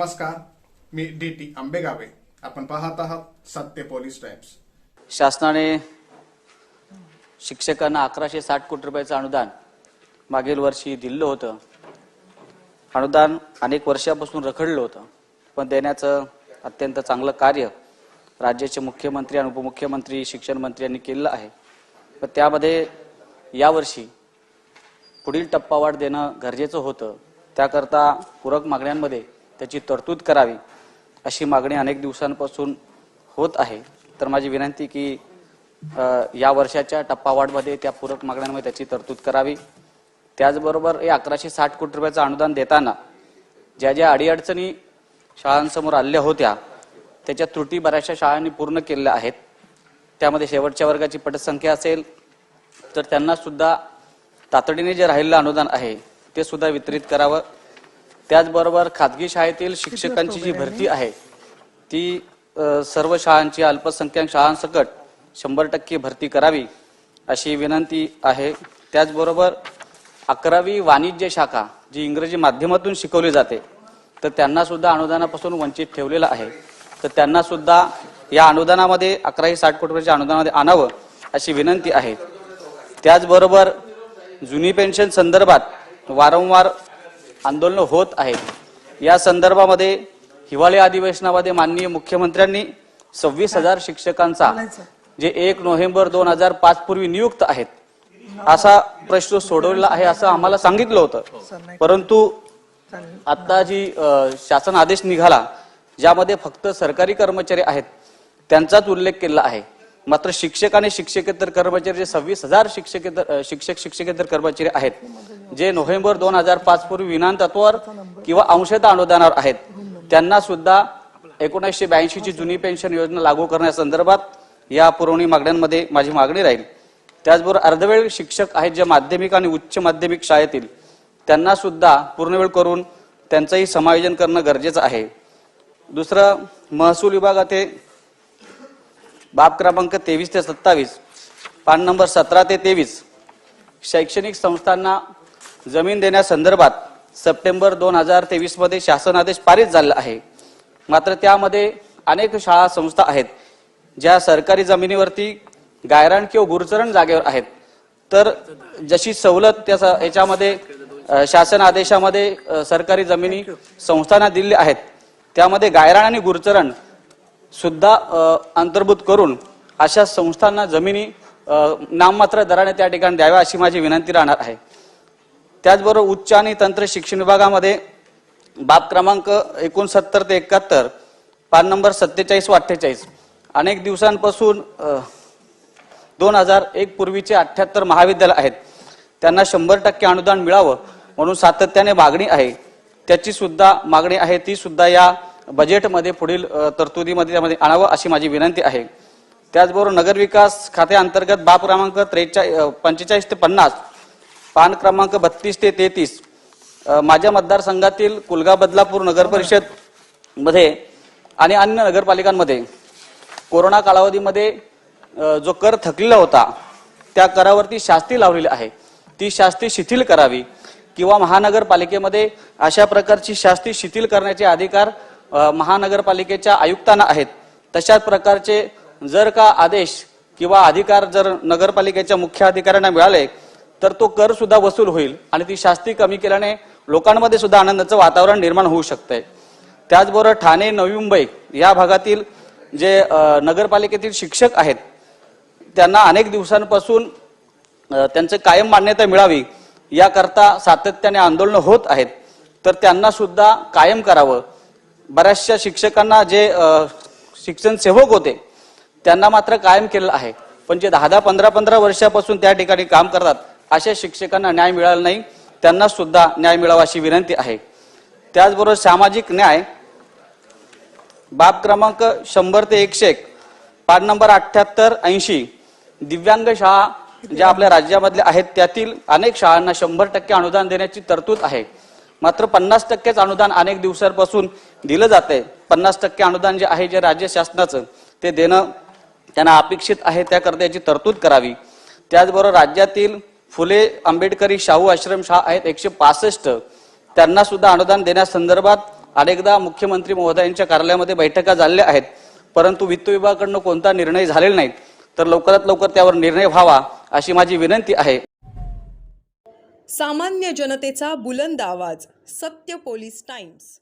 नमस्कार, मी DT आंबेगावे. आपण पाहत आहात सत्य पोलीस टाइम्स. शासनाने शिक्षकांना 1160 कोटी रुपयाचं अनुदान मागील वर्षी दिलं होतं. अनुदान अनेक वर्षापासून रखडलं होतं, पण देण्याचं अत्यंत चांगलं कार्य राज्याचे मुख्यमंत्री आणि उपमुख्यमंत्री शिक्षण मंत्री यांनी केलं आहे. पण त्यामध्ये यावर्षी पुढील टप्पावाढ देणं गरजेचं होतं. त्याकरता पूरक मागण्यांमध्ये त्याची तरतूद करावी अशी मागणी अनेक दिवसांपासून होत आहे. तर माझी विनंती की या वर्षाच्या टप्पावाढमध्ये त्या पूरक मागण्यांमध्ये त्याची तरतूद करावी. त्याचबरोबर हे 1160 कोटी रुपयाचं अनुदान देताना ज्या ज्या अडीअडचणी शाळांसमोर आल्या होत्या त्याच्या त्रुटी बऱ्याचशा शाळांनी पूर्ण केलेल्या आहेत. त्यामध्ये शेवटच्या वर्गाची पटसंख्या असेल तर त्यांना सुद्धा तातडीने जे राहिलेलं अनुदान आहे ते सुद्धा वितरित करावं. त्याचबरोबर खाजगी शाळेतील शिक्षकांची जी भरती आहे ती सर्व शाळांची अल्पसंख्याक शाळांसकट 100% भरती करावी अशी विनंती आहे. त्याचबरोबर 11वी वाणिज्य शाखा जी इंग्रजी माध्यमातून शिकवली जाते तर त्यांना सुद्धा अनुदानापासून वंचित ठेवलेलं आहे. तर त्यांना सुद्धा या अनुदानामध्ये 1160 कोटी रुपयाच्या अनुदानामध्ये आणावं अशी विनंती आहे. त्याचबरोबर जुनी पेन्शन संदर्भात वारंवार आंदोलन होत आहेत. या संदर्भामध्ये हिवाळी अधिवेशनामध्ये माननीय मुख्यमंत्र्यांनी 26,000 शिक्षकांचा जे 1 नोव्हेंबर 2005 पूर्वी नियुक्त आहेत असा प्रश्न सोडवलेला आहे असं आम्हाला सांगितलं होतं. परंतु आता जी शासन आदेश निघाला ज्यामध्ये फक्त सरकारी कर्मचारी आहेत त्यांचाच उल्लेख केला आहे. मात्र शिक्षक आणि शिक्षकेतर कर्मचारी जे 26,000 शिक्षकेतर कर्मचारी आहेत जे नोव्हेंबर 2005 पूर्वी विना तत्वावर किंवा अंशतः अनुदानावर आहेत त्यांना सुद्धा 1982 ची जुनी पेन्शन योजना लागू करण्यासंदर्भात या पुरवणी मागण्यांमध्ये माझी मागणी राहील. त्याचबरोबर अर्धवेळ शिक्षक आहेत जे माध्यमिक आणि उच्च माध्यमिक शाळेतील त्यांना सुद्धा पूर्णवेळ करून त्यांचंही समायोजन करणं गरजेचं आहे. दुसरं, महसूल विभागात बाब क्रमांक 23 ते 27 पान नंबर 17 ते 23 शैक्षणिक संस्थांना जमीन देण्यासंदर्भात सप्टेंबर 2023 मध्ये शासन आदेश पारित झाला आहे. मात्र त्यामध्ये अनेक शाळा संस्था आहेत ज्या सरकारी जमिनीवरती गायरान किंवा गुरचरण जागेवर आहेत. तर जशी सवलत त्या याच्यामध्ये शासन आदेशामध्ये सरकारी जमिनी संस्थांना दिलेल्या आहेत त्यामध्ये गायरान आणि गुरचरण सुद्धा अंतर्भूत करून अशा संस्थांना जमिनी नाममात्र दराने त्या ठिकाणी द्याव्या अशी माझी विनंती राहणार आहे. त्याचबरोबर उच्च आणि तंत्र शिक्षण विभागामध्ये बाब क्रमांक 69 ते 71 पान नंबर 47 व 48 अनेक दिवसांपासून 2001 पूर्वीचे 78 महाविद्यालय आहेत त्यांना 100% अनुदान मिळावं म्हणून सातत्याने मागणी आहे. त्याची सुद्धा मागणी आहे ती सुद्धा या बजेटमध्ये पुढील तरतुदीमध्ये त्यामध्ये आणावं अशी माझी विनंती आहे. त्याचबरोबर नगरविकास खात्याअंतर्गत बाब क्रमांक 45 ते 50 पान क्रमांक 32 ते 33 माझ्या मतदारसंघातील कुलगा बदलापूर नगर परिषद मध्ये आणि अन्य नगरपालिकांमध्ये कोरोना कालावधीमध्ये जो कर थकलेला होता त्या करावरती शास्ती लावलेली आहे ती शास्ती शिथिल करावी किंवा महानगरपालिकेमध्ये अशा प्रकारची शास्ती शिथिल करण्याचे अधिकार महानगरपालिकेच्या आयुक्तांना आहेत. तशाच प्रकारचे जर का आदेश किंवा अधिकार जर नगरपालिकेच्या मुख्य अधिकाऱ्यांना मिळाले तर तो कर सुद्धा वसूल होईल आणि ती शास्ती कमी केल्याने लोकांमध्ये सुद्धा आनंदाचं वातावरण निर्माण होऊ शकते. त्याचबरोबर ठाणे, नवी मुंबई या भागातील जे नगरपालिकेतील शिक्षक आहेत त्यांना अनेक दिवसांपासून त्यांचे कायम मान्यता मिळावी याकरता सातत्याने आंदोलन होत आहेत. तर त्यांना सुद्धा कायम करावं. बऱ्याचशा शिक्षकांना जे शिक्षण सेवक होते त्यांना मात्र कायम केलेलं आहे, पण जे 10-10, 15-15 वर्षापासून त्या ठिकाणी काम करतात अशा शिक्षकांना न्याय मिळाला नाही त्यांना सुद्धा न्याय मिळावा अशी विनंती आहे. त्याचबरोबर सामाजिक न्याय बाब क्रमांक 100 ते 101 पान नंबर 78-80 दिव्यांग शाळा ज्या आपल्या राज्यामधल्या आहेत त्यातील अनेक शाळांना 100% अनुदान देण्याची तरतूद आहे. मात्र 50%च अनुदान अनेक दिवसांपासून दिलं जाते. 50% अनुदान जे आहे जे राज्य शासनाचं ते देणं त्यांना अपेक्षित आहे त्याकरता याची तरतूद करावी. त्याचबरोबर राज्यातील फुले आंबेडकरी शाहू आश्रम शाळा आहेत 165 त्यांना सुद्धा अनुदान देण्यासंदर्भात अनेकदा मुख्यमंत्री महोदयांच्या कार्यालयामध्ये बैठका झालेल्या आहेत, परंतु वित्त विभागाकडून कोणता निर्णय झालेला नाही. तर लवकरात लवकर त्यावर निर्णय व्हावा अशी माझी विनंती आहे. सामान्य जनतेचा बुलंद आवाज, सत्य पोलीस टाइम्स.